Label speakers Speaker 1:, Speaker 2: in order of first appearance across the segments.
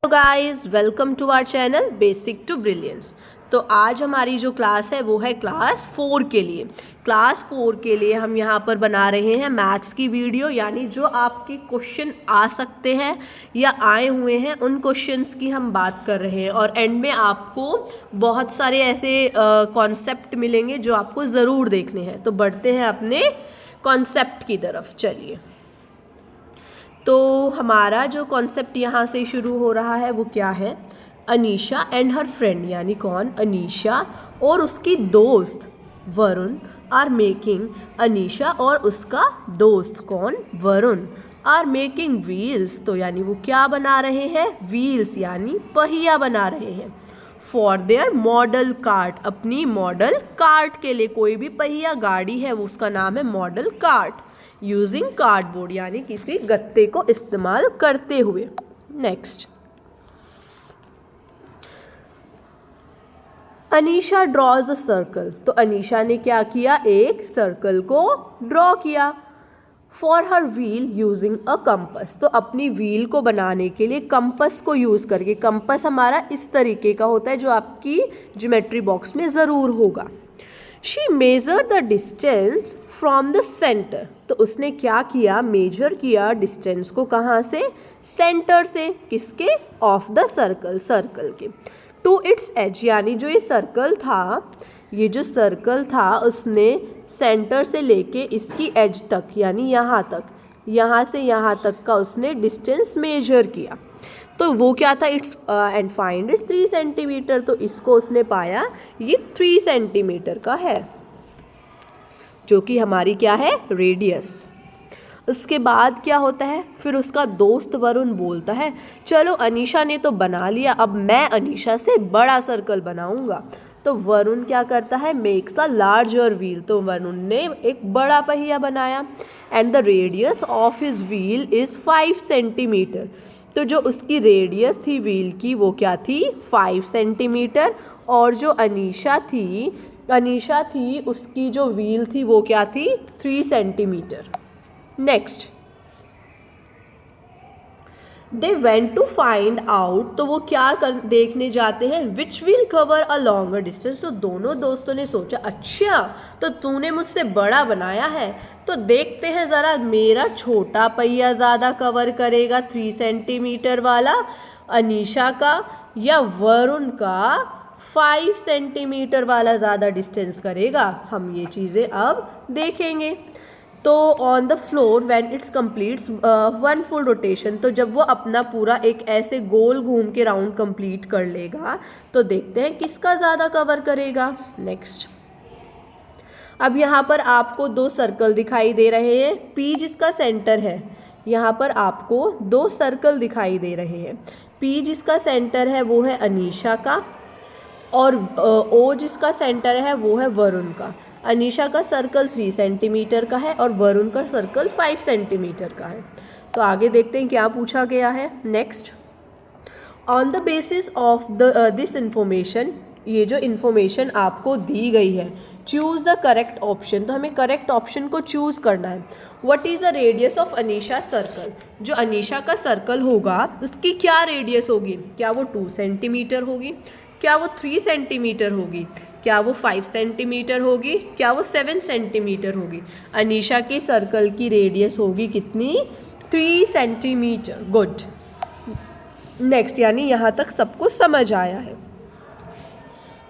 Speaker 1: Guys, welcome to our channel basic to brilliance. तो आज हमारी जो क्लास है वो है क्लास 4 के लिए। क्लास 4 के लिए हम यहाँ पर बना रहे हैं मैथ्स की वीडियो, यानी जो आपके क्वेश्चन आ सकते हैं या आए हुए हैं उन क्वेश्चंस की हम बात कर रहे हैं। और एंड में आपको बहुत सारे ऐसे कॉन्सेप्ट मिलेंगे जो आपको ज़रूर देखने हैं। तो बढ़ते हैं अपने कॉन्सेप्ट की तरफ। चलिए, तो हमारा जो कॉन्सेप्ट यहाँ से शुरू हो रहा है वो क्या है? अनीशा एंड हर फ्रेंड, यानी कौन? अनीशा और उसकी दोस्त वरुण आर मेकिंग। अनीशा और उसका दोस्त कौन? Varun are making wheels. तो यानी वो क्या बना रहे हैं? व्हील्स, यानी पहिया बना रहे हैं। फॉर देयर मॉडल कार्ट, अपनी मॉडल कार्ट के लिए। कोई भी पहिया गाड़ी है वो उसका नाम है मॉडल कार्ट। यूजिंग कार्डबोर्ड, यानी किसी गत्ते को इस्तेमाल करते हुए। Next, Anisha draws a circle. तो अनीशा ने क्या किया? एक सर्कल को ड्रॉ किया। For her wheel using a compass. तो अपनी व्हील को बनाने के लिए कंपस को यूज़ करके। कंपस हमारा इस तरीके का होता है जो आपकी ज्योमेट्री बॉक्स में ज़रूर होगा। She measure the distance from the centre. तो उसने क्या किया? मेजर किया डिस्टेंस को। कहाँ से? सेंटर से। किसके? ऑफ द सर्कल, सर्कल के। टू इट्स एज, यानी जो ये सर्कल था, ये जो सर्कल था उसने सेंटर से लेके इसकी एज तक, यानी यहाँ तक, यहाँ से यहाँ तक का उसने डिस्टेंस मेजर किया। तो वो क्या था? It's and find is 3 centimetre. तो इसको उसने पाया ये 3 सेंटीमीटर का है, जो कि हमारी क्या है? रेडियस। उसके बाद क्या होता है? फिर उसका दोस्त वरुण बोलता है चलो अनीशा ने तो बना लिया, अब मैं अनीशा से बड़ा सर्कल बनाऊंगा। तो वरुण क्या करता है? Makes a larger wheel. तो वरुण ने एक बड़ा पहिया बनाया। And the radius of his wheel is 5 centimetre. तो जो उसकी रेडियस थी व्हील की वो क्या थी? 5 सेंटीमीटर। और जो अनीशा थी उसकी जो व्हील थी वो क्या थी? 3 centimetre. Next, they went to find out. तो वो क्या देखने जाते हैं? Which will cover a longer distance. तो दोनों दोस्तों ने सोचा अच्छा तो तूने मुझसे बड़ा बनाया है, तो देखते हैं ज़रा मेरा छोटा पहिया ज़्यादा कवर करेगा 3 सेंटीमीटर वाला अनीशा का, या वरुण का 5 सेंटीमीटर वाला ज़्यादा डिस्टेंस करेगा। हम ये चीज़ें अब देखेंगे। तो on the floor when it's completes 1 full rotation. तो जब वो अपना पूरा एक ऐसे गोल घूम के राउंड कंप्लीट कर लेगा तो देखते हैं किसका ज़्यादा कवर करेगा। नेक्स्ट, अब यहाँ पर आपको 2 सर्कल दिखाई दे रहे हैं। पी जिसका सेंटर है, यहाँ पर आपको 2 सर्कल दिखाई दे रहे हैं। पी जिसका सेंटर है वो है अनीशा का, और ओ जिसका सेंटर है वो है वरुण का। अनीशा का सर्कल 3 सेंटीमीटर का है और वरुण का सर्कल 5 सेंटीमीटर का है। तो आगे देखते हैं क्या पूछा गया है। Next, on the basis of this information, ये जो इन्फॉर्मेशन आपको दी गई है, चूज़ द करेक्ट ऑप्शन। तो हमें करेक्ट ऑप्शन को चूज़ करना है। What is the radius of Anisha circle. जो अनीशा का सर्कल होगा उसकी क्या रेडियस होगी? क्या वो 2 सेंटीमीटर होगी? क्या वो 3 सेंटीमीटर होगी? क्या वो 5 सेंटीमीटर होगी? क्या वो 7 सेंटीमीटर होगी? अनीशा की सर्कल की रेडियस होगी कितनी? 3 सेंटीमीटर। गुड। नेक्स्ट, यानी यहाँ तक सबको समझ आया है।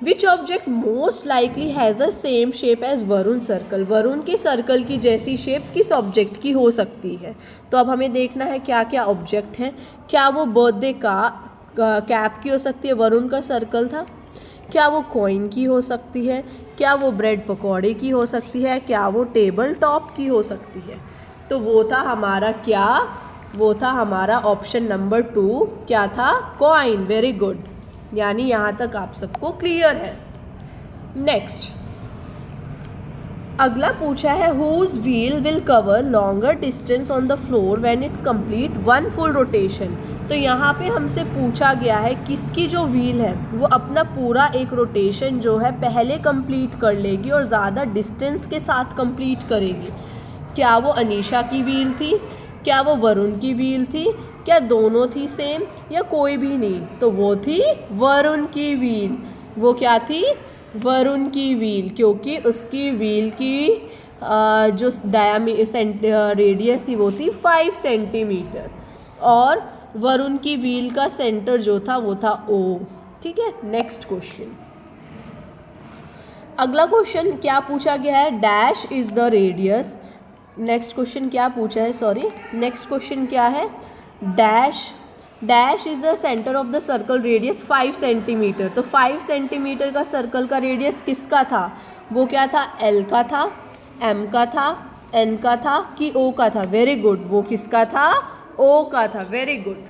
Speaker 1: Which object most likely has the same shape as Varun circle. Varun के सर्कल की जैसी शेप किस ऑब्जेक्ट की हो सकती है? तो अब हमें देखना है क्या क्या ऑब्जेक्ट हैं। क्या वो बर्थडे का कैप की हो सकती है? वरुण का सर्कल था। क्या वो कॉइन की हो सकती है? क्या वो ब्रेड पकौड़े की हो सकती है? क्या वो टेबल टॉप की हो सकती है? तो वो था हमारा क्या? वो था हमारा ऑप्शन नंबर 2। क्या था? कॉइन। वेरी गुड, यानी यहाँ तक आप सबको क्लियर है। नेक्स्ट, अगला पूछा है whose wheel will cover longer distance on the floor when it's complete 1 full rotation. तो यहाँ पे हमसे पूछा गया है किसकी जो व्हील है वो अपना पूरा एक रोटेशन जो है पहले कंप्लीट कर लेगी और ज़्यादा डिस्टेंस के साथ कंप्लीट करेगी। क्या वो अनीशा की व्हील थी? क्या वो वरुण की व्हील थी? क्या दोनों थी सेम या कोई भी नहीं? तो वो थी वरुण की व्हील। वो क्या थी? वरुण की व्हील, क्योंकि उसकी व्हील की जो रेडियस थी वो थी 5 सेंटीमीटर और वरुण की व्हील का सेंटर जो था वो था O। ठीक है, नेक्स्ट क्वेश्चन। अगला क्वेश्चन क्या पूछा गया है? Dash is the radius. Next question क्या पूछा है? सॉरी, नेक्स्ट क्वेश्चन क्या है? Dash is the centre of the circle, radius 5 centimetre. तो 5 सेंटीमीटर का सर्कल का रेडियस किसका था? वो क्या था? L का था, M का था, N का था कि O का था? वेरी गुड, वो किसका था? O का था। Very good.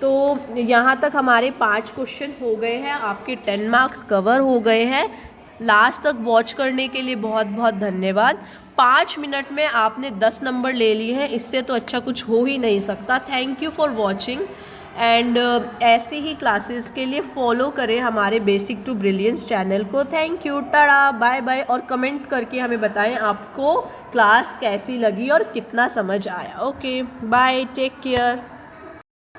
Speaker 1: तो यहाँ तक हमारे 5 क्वेश्चन हो गए हैं, आपके 10 मार्क्स कवर हो गए हैं। लास्ट तक वॉच करने के लिए बहुत बहुत धन्यवाद। 5 मिनट में आपने 10 नंबर ले लिए हैं, इससे तो अच्छा कुछ हो ही नहीं सकता। Thank you for watching and ऐसी ही क्लासेस के लिए फॉलो करें हमारे बेसिक टू ब्रिलियंस चैनल को। Thank you, tata, bye bye. और कमेंट करके हमें बताएं आपको क्लास कैसी लगी और कितना समझ आया। Okay, bye, take care.